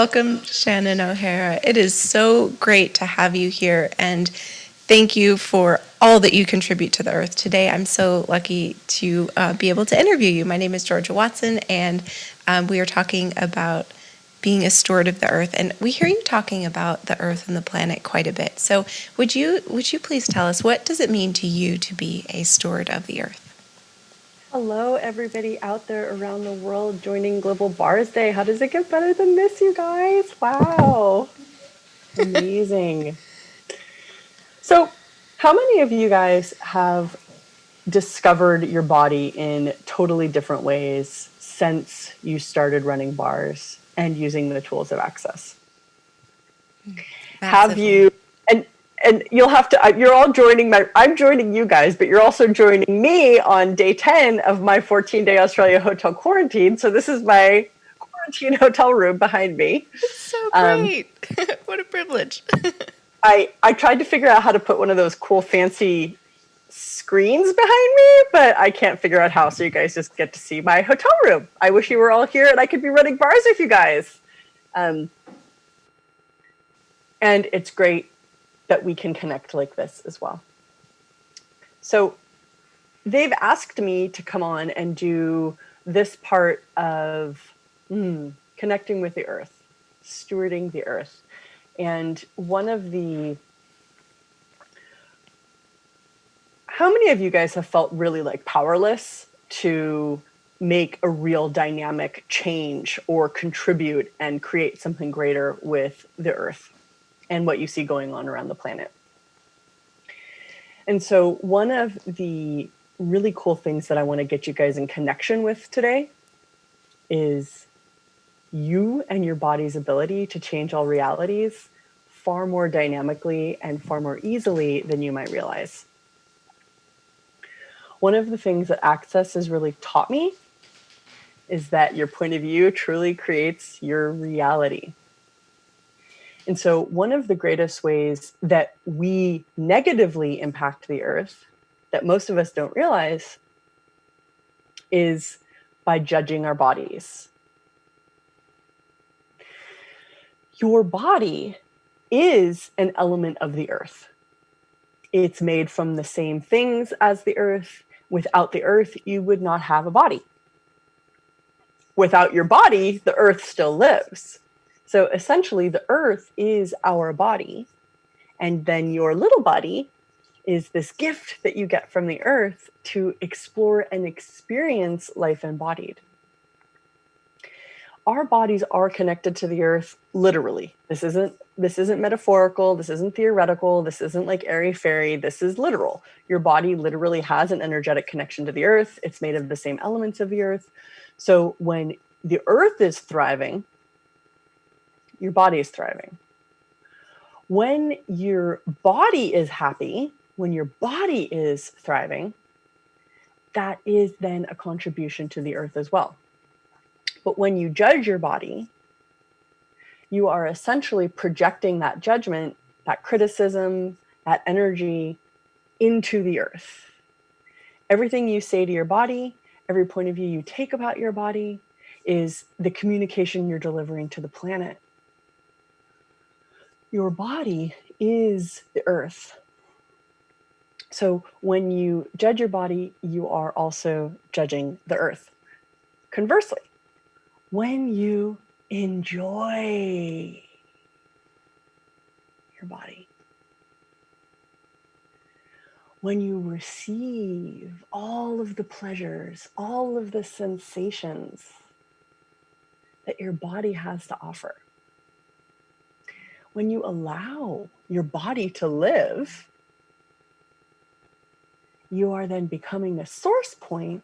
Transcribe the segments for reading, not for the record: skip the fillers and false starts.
Welcome, Shannon O'Hara. It is so great to have you here, and thank you for all that you contribute to the earth. Today, I'm so lucky to be able to interview you. My name is Georgia Watson, and we are talking about being a steward of the earth. And we hear you talking about the earth and the planet quite a bit. So, would you please tell us, what does it mean to you to be a steward of the earth? Hello, everybody out there around the world joining Global Bars Day. How does it get better than this, you guys? Wow. Amazing. So, how many of you guys have discovered your body in totally different ways since you started running bars and using the tools of access? Have Massively. you, and you'll have to, you're all joining I'm joining you guys, but you're also joining me on day 10 of my 14-day Australia hotel quarantine. So this is my quarantine hotel room behind me. It's so Um, great. What a privilege. I tried to figure out how to put one of those cool fancy screens behind me, but I can't figure out how. So you guys just get to see my hotel room. I wish you were all here and I could be running bars with you guys. And it's great that we can connect like this as well. So they've asked me to come on and do this part of connecting with the earth, stewarding the earth. And how many of you guys have felt really like powerless to make a real dynamic change or contribute and create something greater with the earth and what you see going on around the planet? And so one of the really cool things that I want to get you guys in connection with today is you and your body's ability to change all realities far more dynamically and far more easily than you might realize. One of the things that Access has really taught me is that your point of view truly creates your reality. And so one of the greatest ways that we negatively impact the earth that most of us don't realize is by judging our bodies. Your body is an element of the earth. It's made from the same things as the earth. Without the earth, you would not have a body. Without your body, the earth still lives. So essentially, the earth is our body. And then your little body is this gift that you get from the earth to explore and experience life embodied. Our bodies are connected to the earth literally. This isn't metaphorical, this isn't theoretical, this isn't like airy-fairy, this is literal. Your body literally has an energetic connection to the earth. It's made of the same elements of the earth. So when the earth is thriving, your body is thriving. When your body is happy, when your body is thriving, that is then a contribution to the earth as well. But when you judge your body, you are essentially projecting that judgment, that criticism, that energy into the earth. Everything you say to your body, every point of view you take about your body is the communication you're delivering to the planet. Your body is the earth. So when you judge your body, you are also judging the earth. Conversely, when you enjoy your body, when you receive all of the pleasures, all of the sensations that your body has to offer, when you allow your body to live, you are then becoming a source point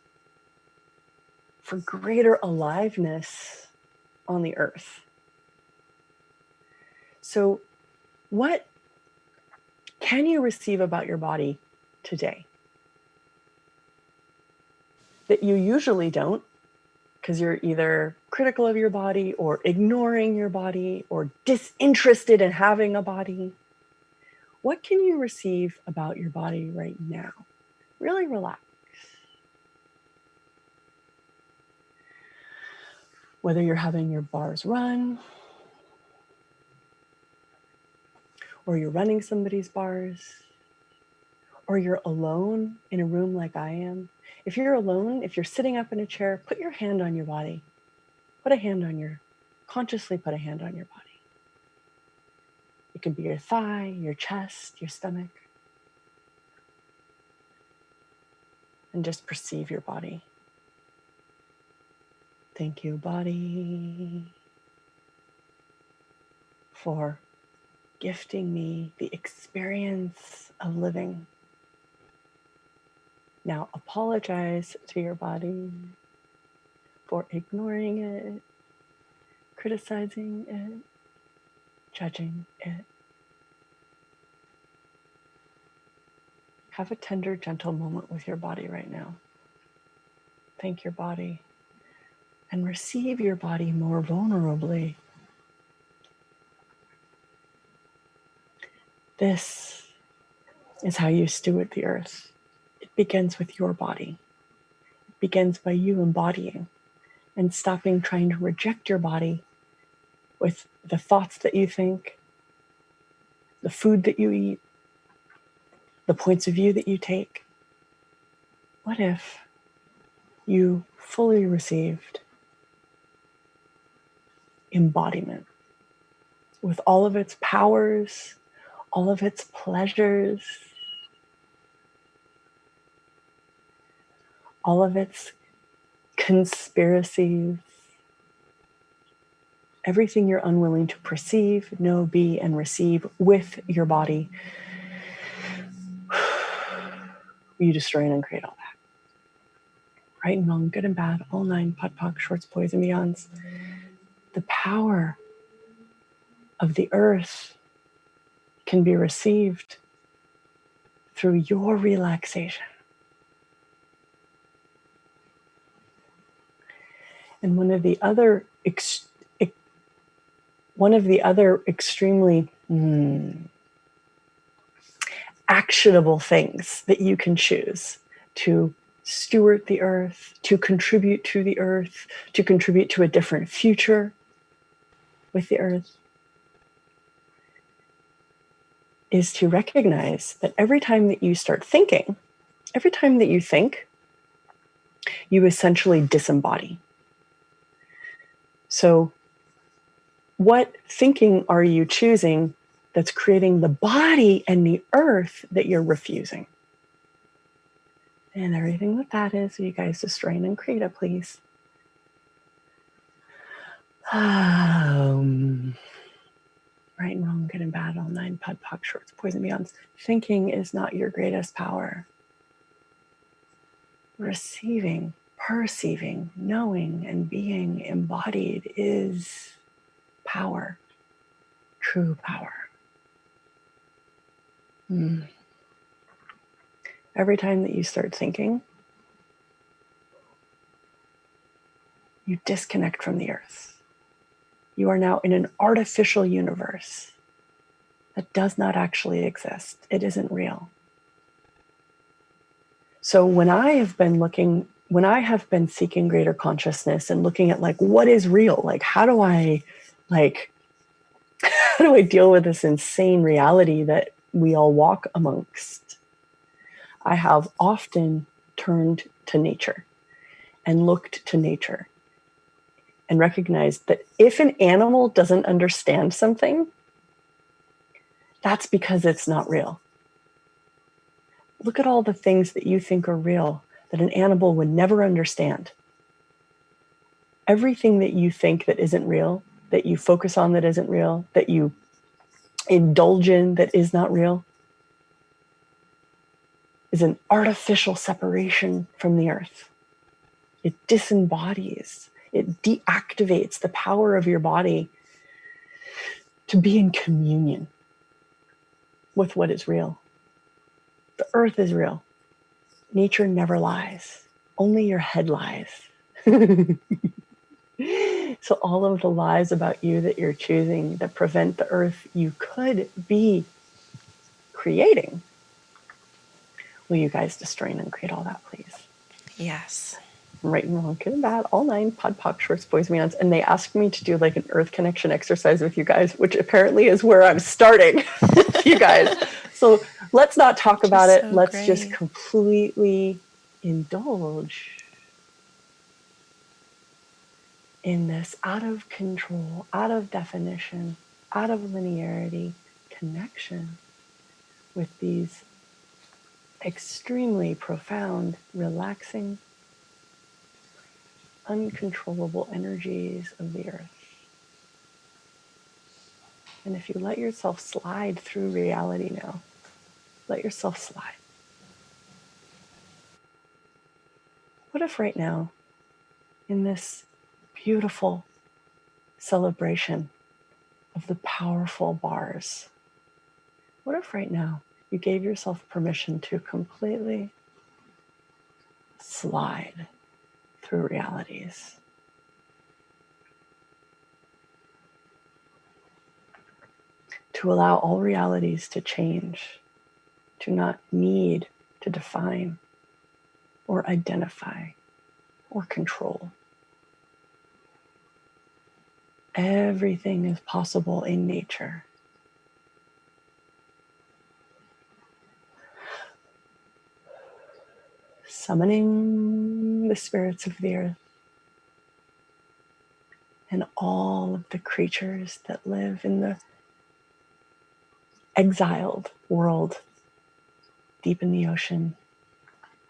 for greater aliveness on the earth. So, what can you receive about your body today that you usually don't, because you're either critical of your body or ignoring your body or disinterested in having a body? What can you receive about your body right now? Really relax. Whether you're having your bars run, or you're running somebody's bars, or you're alone in a room like I am. If you're alone, if you're sitting up in a chair, put your hand on your body. Consciously put a hand on your body. It can be your thigh, your chest, your stomach. And just perceive your body. Thank you, body, for gifting me the experience of living. Now apologize to your body for ignoring it, criticizing it, judging it. Have a tender, gentle moment with your body right now. Thank your body and receive your body more vulnerably. This is how you steward the earth. It begins with your body. It begins by you embodying and stopping trying to reject your body with the thoughts that you think, the food that you eat, the points of view that you take. What if you fully received embodiment with all of its powers, all of its pleasures, all of its conspiracies, everything you're unwilling to perceive, know, be, and receive with your body? You destroy and uncreate all that. Right and wrong, good and bad, all nine, pot, pock, shorts, boys, and beyonds. The power of the earth can be received through your relaxation. And one of the other extremely actionable things that you can choose to steward the earth, to contribute to the earth, to contribute to a different future with the earth, is to recognize that every time that you start thinking, every time that you think, you essentially disembody. So what thinking are you choosing that's creating the body and the earth that you're refusing? And everything that is, you guys just strain and create it, please. Right and wrong, good and bad, all nine, pod, pock, shorts, poison, beyonds. Thinking is not your greatest power. Receiving, perceiving, knowing, and being embodied is power, true power. Every time that you start thinking, you disconnect from the earth. You are now in an artificial universe that does not actually exist. It isn't real. So when I have been seeking greater consciousness and looking at like, what is real? Like, how do I deal with this insane reality that we all walk amongst? I have often turned to nature and looked to nature and recognized that if an animal doesn't understand something, that's because it's not real. Look at all the things that you think are real that an animal would never understand. Everything that you think that isn't real, that you focus on that isn't real, that you indulge in that is not real, is an artificial separation from the earth. It disembodies, it deactivates the power of your body to be in communion with what is real. The earth is real. Nature never lies. Only your head lies. So all of the lies about you that you're choosing that prevent the earth you could be creating, will you guys destroy and uncreate all that, please? Yes. right and wrong, good and bad, all nine, pod, poc, shorts, boys, meons. And they asked me to do like an earth connection exercise with you guys, which apparently is where I'm starting, you guys. So let's not talk about it. Let's just completely indulge in this out of control, out of definition, out of linearity connection with these extremely profound, relaxing, uncontrollable energies of the earth. And if you let yourself slide through reality now, let yourself slide. What if right now, in this beautiful celebration of the powerful bars, what if right now you gave yourself permission to completely slide through realities? To allow all realities to change, to not need to define or identify or control. Everything is possible in nature. Summoning the spirits of the earth and all of the creatures that live in the exiled world, deep in the ocean,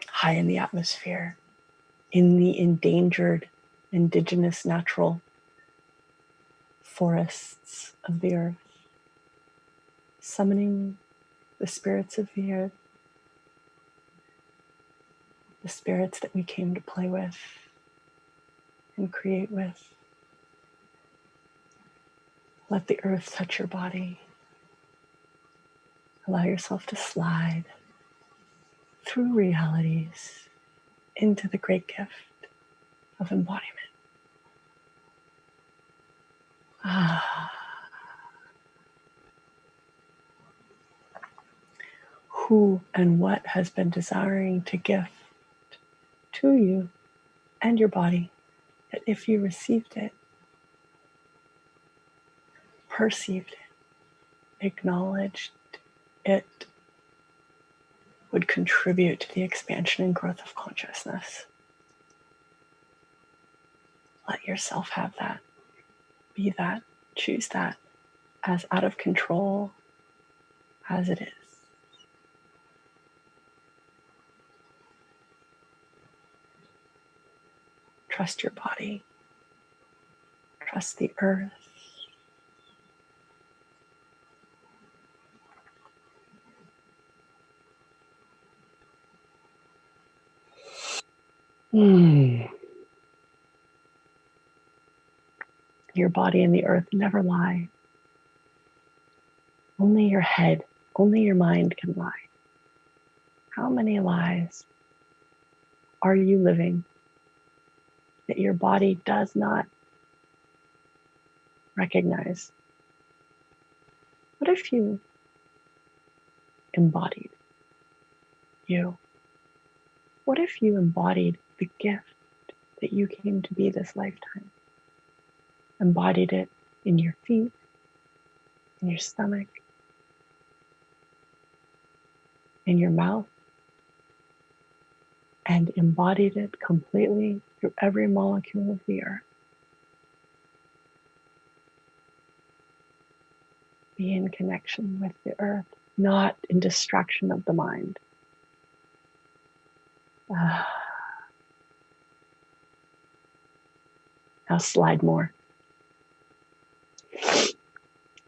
high in the atmosphere, in the endangered indigenous natural forests of the earth, summoning the spirits of the earth, the spirits that we came to play with and create with. Let the earth touch your body. Allow yourself to slide through realities into the great gift of embodiment. Who and what has been desiring to gift to you and your body, that if you received it, perceived it, acknowledged it, would contribute to the expansion and growth of consciousness. Let yourself have that, be that, choose that, as out of control as it is. Trust your body. Trust the earth. Your body and the earth never lie. Only your head, only your mind can lie. How many lies are you living that your body does not recognize? What if you embodied you? What if you embodied the gift that you came to be this lifetime? Embodied it in your feet, in your stomach, in your mouth, and embodied it completely through every molecule of the earth. Be in connection with the earth, not in distraction of the mind. Now slide more.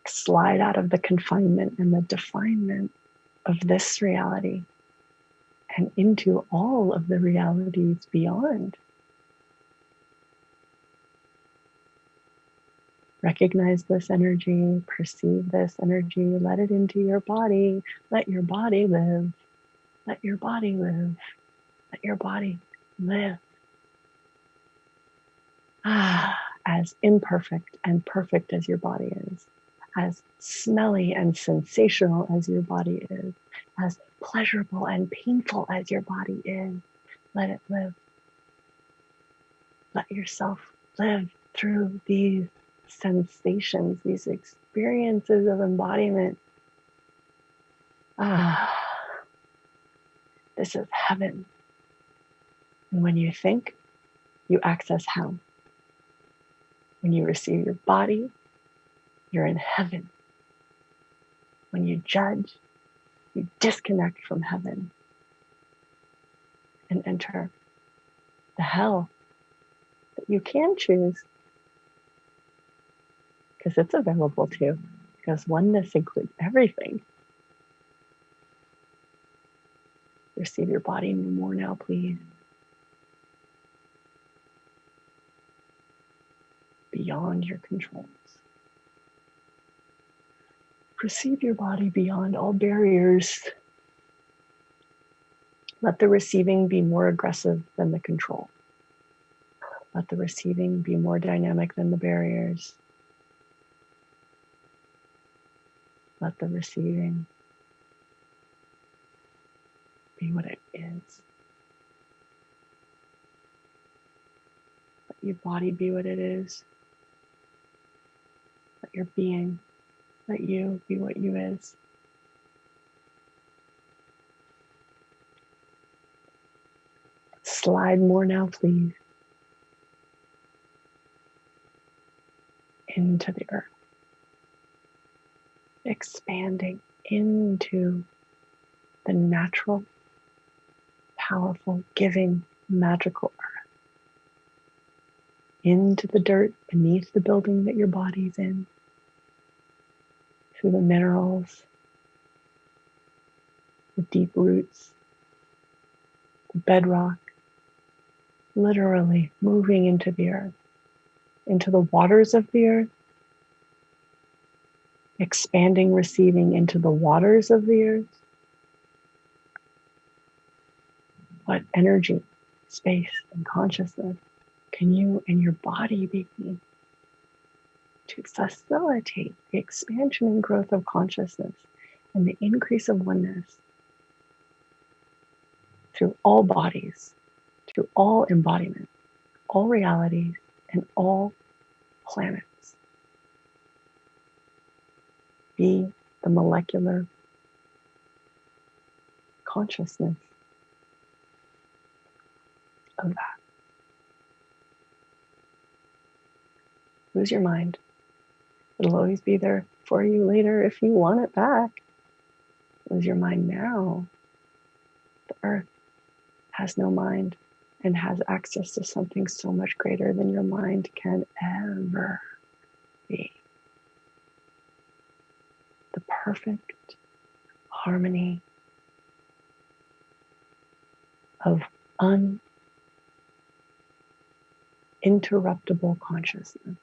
Slide out of the confinement and the definement of this reality and into all of the realities beyond. Recognize this energy, perceive this energy, let it into your body. Let your body live. Let your body live. Let your body live. As imperfect and perfect as your body is, as smelly and sensational as your body is, as pleasurable and painful as your body is, let it live. Let yourself live through these sensations, these experiences of embodiment. This is heaven. And when you think, you access hell. When you receive your body, you're in heaven. When you judge, you disconnect from heaven and enter the hell that you can choose, because it's available too, because oneness includes everything. Receive your body no more now, please. Beyond your controls. Receive your body beyond all barriers. Let the receiving be more aggressive than the control. Let the receiving be more dynamic than the barriers. Let the receiving be what it is. Let your body be what it is. Let your being, let you be what you is. Slide more now, please, into the earth, expanding into the natural, powerful, giving, magical earth, into the dirt beneath the building that your body's in, through the minerals, the deep roots, the bedrock, literally moving into the earth, into the waters of the earth, expanding, receiving into the waters of the earth. What energy, space, and consciousness can you and your body be to facilitate the expansion and growth of consciousness and the increase of oneness through all bodies, through all embodiment, all realities, and all planets? Be the molecular consciousness of that. Lose your mind. It'll always be there for you later if you want it back. Lose your mind now. The earth has no mind and has access to something so much greater than your mind can ever be. The perfect harmony of uninterruptible consciousness.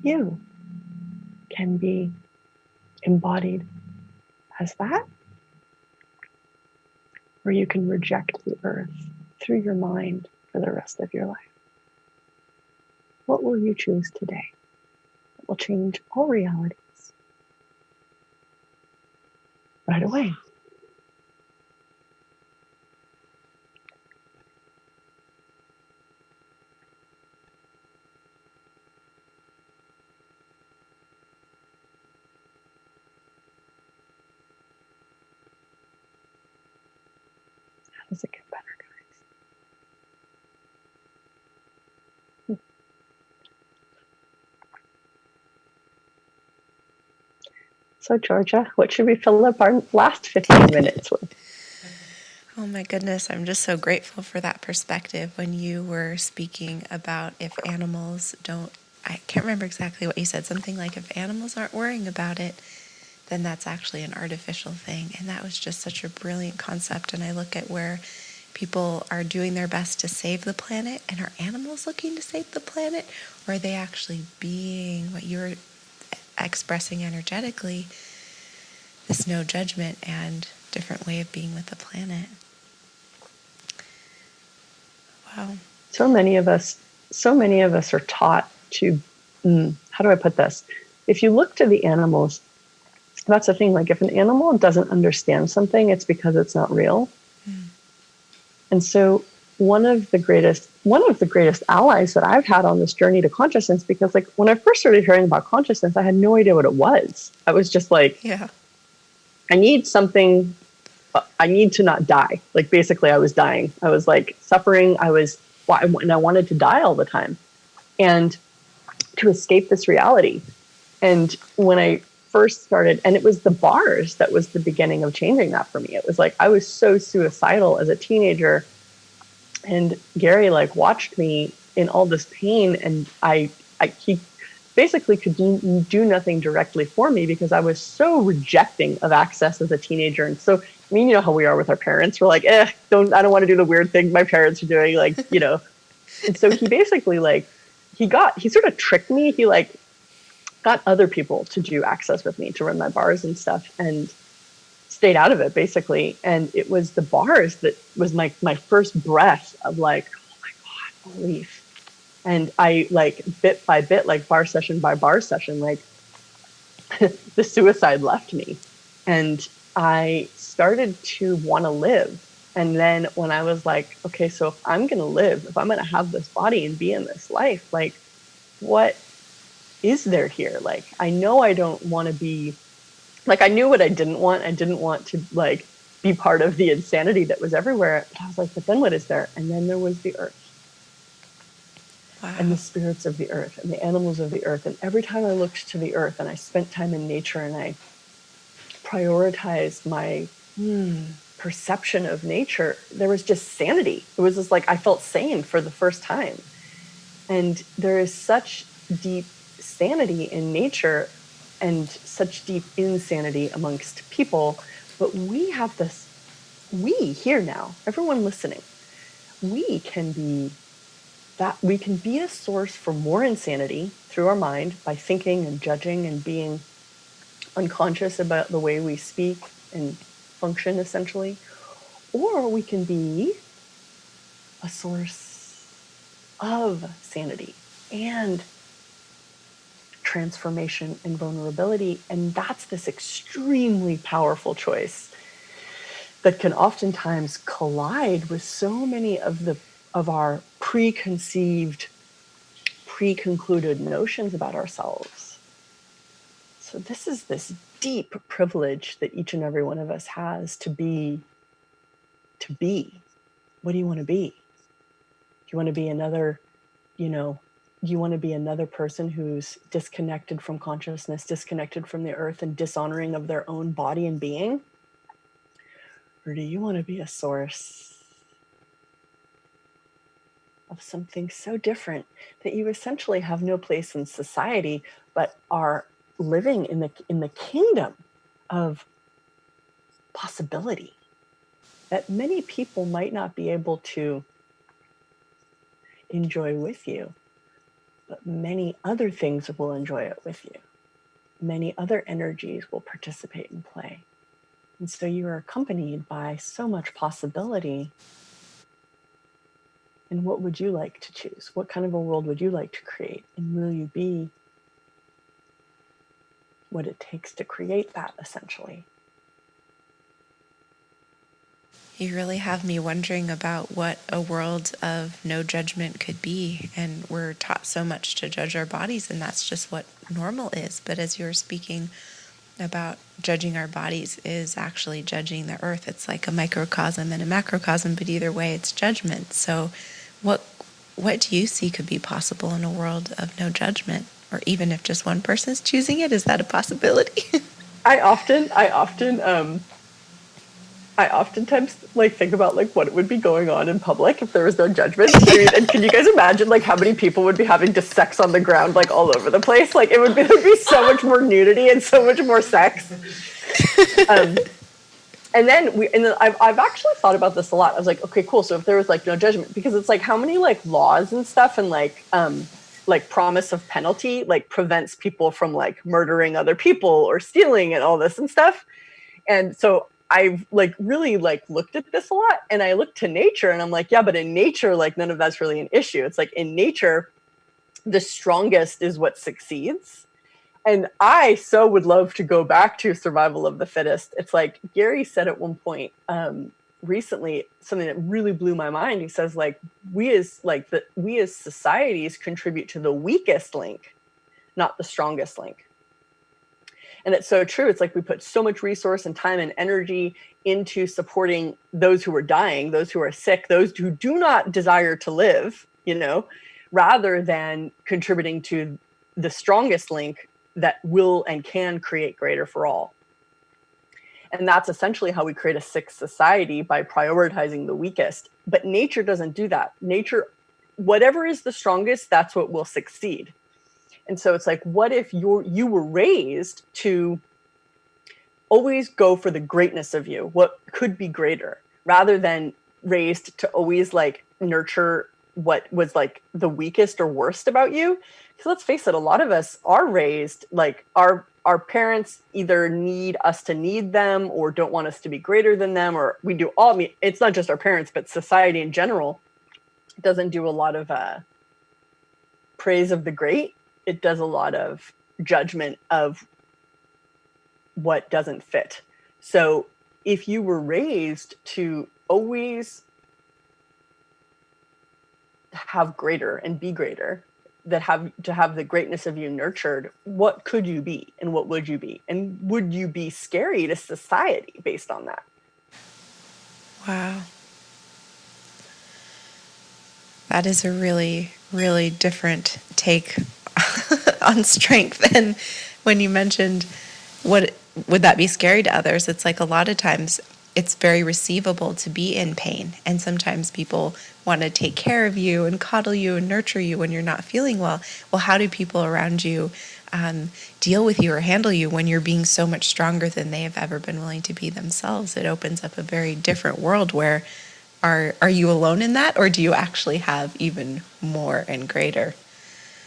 You can be embodied as that, or you can reject the earth through your mind for the rest of your life. What will you choose today? It will change all realities right away. How does it get better, guys? So, Georgia, what should we fill up our last 15 minutes with? Oh my goodness, I'm just so grateful for that perspective when you were speaking about if animals don't, I can't remember exactly what you said, something like if animals aren't worrying about it, then that's actually an artificial thing. And that was just such a brilliant concept. And I look at where people are doing their best to save the planet, and are animals looking to save the planet? Or are they actually being what you're expressing energetically, this no judgment and different way of being with the planet? Wow. So many of us are taught to, how do I put this? If you look to the animals, that's the thing, like if an animal doesn't understand something, it's because it's not real. And so one of the greatest allies that I've had on this journey to consciousness, because like when I first started hearing about consciousness, I had no idea what it was. I was just like, Yeah. I need something, I need to not die. Like basically I was dying. I was like suffering. And I wanted to die all the time and to escape this reality. And when I first started, and it was the bars that was the beginning of changing that for me. It was like, I was so suicidal as a teenager, and Gary like watched me in all this pain, and he basically could do nothing directly for me because I was so rejecting of access as a teenager. And so, I mean, you know how we are with our parents. We're like, I don't want to do the weird thing my parents are doing, like, you know. And so he basically like, he sort of tricked me. He like got other people to do access with me, to run my bars and stuff, and stayed out of it basically. And it was the bars that was my first breath of like, oh my God, relief. And I like bit by bit, like bar session by bar session, like the suicide left me. And I started to want to live. And then when I was like, okay, so if I'm going to live, if I'm going to have this body and be in this life, like what is there here? Like, I know I don't want to be, like, I knew what I didn't want. I didn't want to like be part of the insanity that was everywhere. But I was like, but then what is there? And then there was the earth. Wow. And the spirits of the earth and the animals of the earth. And every time I looked to the earth and I spent time in nature and I prioritized my perception of nature, there was just sanity. It was just like I felt sane for the first time. And there is such deep sanity in nature and such deep insanity amongst people. But we have this, we here now, everyone listening, we can be a source for more insanity through our mind by thinking and judging and being unconscious about the way we speak and function, essentially. Or we can be a source of sanity and transformation and vulnerability. And that's this extremely powerful choice that can oftentimes collide with so many of our preconceived, pre-concluded notions about ourselves. So this is this deep privilege that each and every one of us has to be. What do you want to be? Do you want to be another, do you want to be another person who's disconnected from consciousness, disconnected from the earth, and dishonoring of their own body and being? Or do you want to be a source of something so different that you essentially have no place in society, but are living in the kingdom of possibility that many people might not be able to enjoy with you, but many other things will enjoy it with you. Many other energies will participate and play. And so you are accompanied by so much possibility. And what would you like to choose? What kind of a world would you like to create? And will you be what it takes to create that, essentially? You really have me wondering about what a world of no judgment could be. And we're taught so much to judge our bodies, and that's just what normal is. But as you were speaking about judging our bodies is actually judging the earth. It's like a microcosm and a macrocosm, but either way, it's judgment. So what do you see could be possible in a world of no judgment? Or even if just one person's choosing it, is that a possibility? I oftentimes like think about like what would be going on in public if there was no judgment. I mean, and can you guys imagine like how many people would be having just sex on the ground like all over the place? Like there'd be so much more nudity and so much more sex. And then I've actually thought about this a lot. I was like, okay, cool. So if there was like no judgment, because it's like how many like laws and stuff and like promise of penalty like prevents people from like murdering other people or stealing and all this and stuff. And so I've like really like looked at this a lot, and I look to nature and I'm like, yeah, but in nature, like none of that's really an issue. It's like in nature, the strongest is what succeeds. And I so would love to go back to survival of the fittest. It's like Gary said at one point, recently something that really blew my mind. He says, like, we as societies contribute to the weakest link, not the strongest link. And it's so true. It's like we put so much resource and time and energy into supporting those who are dying, those who are sick, those who do not desire to live, rather than contributing to the strongest link that will and can create greater for all. And that's essentially how we create a sick society, by prioritizing the weakest. But nature doesn't do that. Nature, whatever is the strongest, that's what will succeed. And so it's like, what if you were raised to always go for the greatness of you, what could be greater, rather than raised to always like nurture what was like the weakest or worst about you? Because let's face it, a lot of us are raised like our parents either need us to need them or don't want us to be greater than them, or we do all. I mean, it's not just our parents, but society in general doesn't do a lot of praise of the great. It does a lot of judgment of what doesn't fit. So if you were raised to always have greater and be greater, to have the greatness of you nurtured, what could you be and what would you be? And would you be scary to society based on that? Wow. That is a really, really different take on strength. And when you mentioned what would that be scary to others, it's like a lot of times it's very receivable to be in pain. And sometimes people want to take care of you and coddle you and nurture you when you're not feeling well. Well, how do people around you deal with you or handle you when you're being so much stronger than they have ever been willing to be themselves? It opens up a very different world where are you alone in that, or do you actually have even more and greater?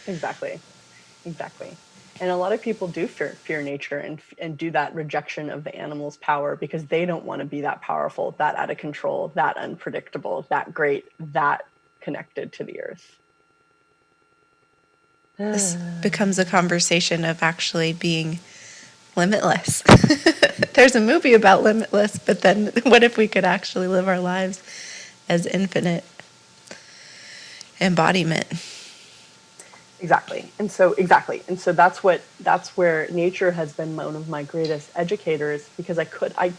Exactly. And a lot of people do fear nature and do that rejection of the animal's power because they don't want to be that powerful, that out of control, that unpredictable, that great, that connected to the earth. This becomes a conversation of actually being limitless. There's a movie about limitless, but then what if we could actually live our lives as infinite embodiment? Exactly. And so that's where nature has been one of my greatest educators, because I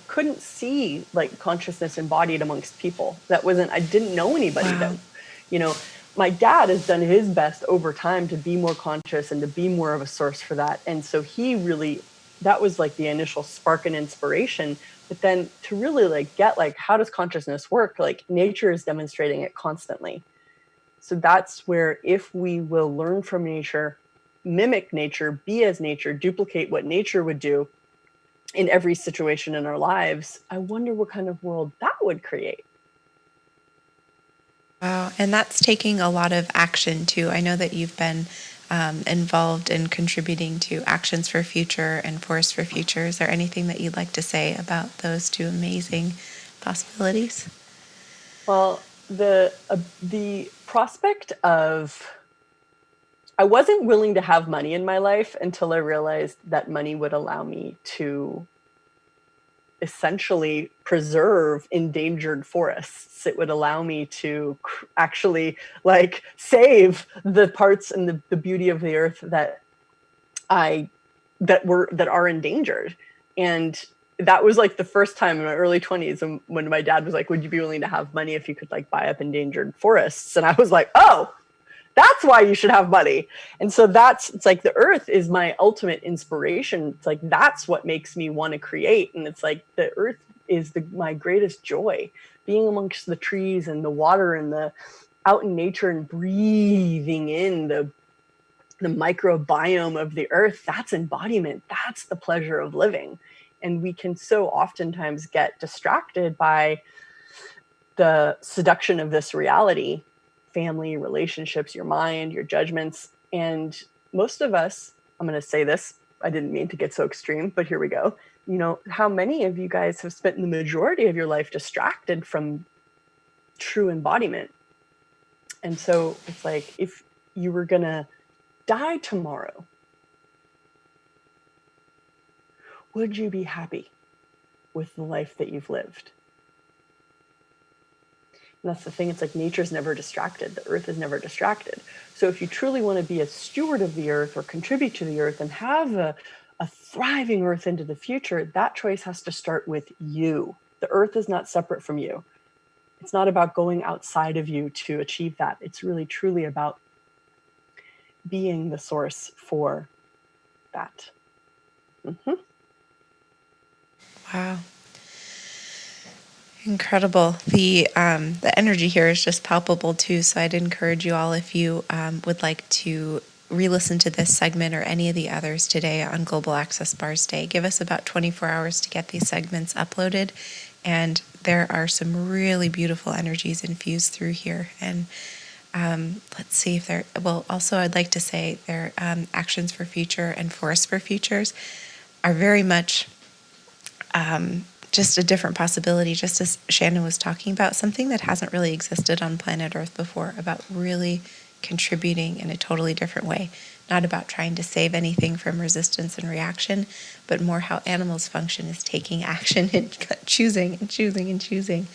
couldn't see like consciousness embodied amongst people. I didn't know anybody Wow. that, my dad has done his best over time to be more conscious and to be more of a source for that. And so that was like the initial spark and inspiration. But then to really like get like, how does consciousness work? Like nature is demonstrating it constantly. So that's where, if we will learn from nature, mimic nature, be as nature, duplicate what nature would do in every situation in our lives, I wonder what kind of world that would create. Wow. And that's taking a lot of action too. I know that you've been involved in contributing to Actions for Future and Forest for Future. Is there anything that you'd like to say about those two amazing possibilities? Well, the prospect of, I wasn't willing to have money in my life until I realized that money would allow me to essentially preserve endangered forests. It would allow me to actually like save the parts and the beauty of the earth that are endangered. And that was like the first time in my early 20s when my dad was like, would you be willing to have money if you could like buy up endangered forests? And I was like, oh, that's why you should have money. And so it's like the earth is my ultimate inspiration. It's like, that's what makes me want to create. And it's like the earth is my greatest joy, being amongst the trees and the water and the out in nature and breathing in the microbiome of the earth. That's embodiment. That's the pleasure of living. And we can so oftentimes get distracted by the seduction of this reality, family, relationships, your mind, your judgments. And most of us, I'm going to say this, I didn't mean to get so extreme, but here we go. How many of you guys have spent the majority of your life distracted from true embodiment? And so it's like, if you were going to die tomorrow, would you be happy with the life that you've lived? And that's the thing. It's like nature's never distracted. The earth is never distracted. So if you truly want to be a steward of the earth or contribute to the earth and have a thriving earth into the future, that choice has to start with you. The earth is not separate from you. It's not about going outside of you to achieve that. It's really truly about being the source for that. Mm-hmm. Wow. Incredible. The energy here is just palpable too. So I'd encourage you all, if you would like to re-listen to this segment or any of the others today on Global Access Bars Day, give us about 24 hours to get these segments uploaded. And there are some really beautiful energies infused through here. And let's see if there, well, also I'd like to say their actions for future and force for futures are very much just a different possibility, just as Shannon was talking about, something that hasn't really existed on planet Earth before, about really contributing in a totally different way. Not about trying to save anything from resistance and reaction, but more how animals function is taking action and choosing and choosing and choosing.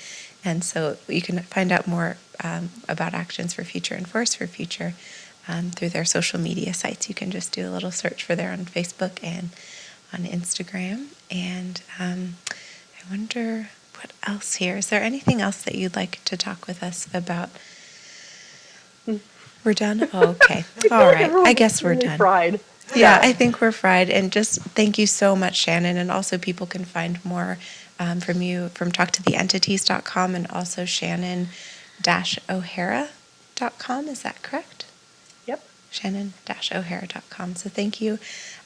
And so you can find out more about actions for future and force for future through their social media sites. You can just do a little search for there on Facebook and on Instagram. And I wonder what else here. Is there anything else that you'd like to talk with us about? We're done? Oh, okay. All right. I guess we're really done. Fried. Yeah, I think we're fried. And just thank you so much, Shannon. And also people can find more from you from talktotheentities.com and also Shannon-O'Hara.com. Is that correct? Yep. Shannon-O'Hara.com. So thank you.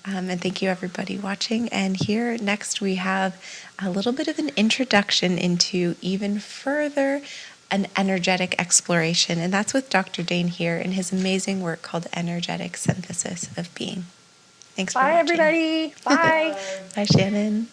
And thank you, everybody watching. And here next, we have a little bit of an introduction into even further an energetic exploration. And that's with Dr. Dane here in his amazing work called Energetic Synthesis of Being. Thanks for Bye, watching. everybody. Bye. Bye, Shannon.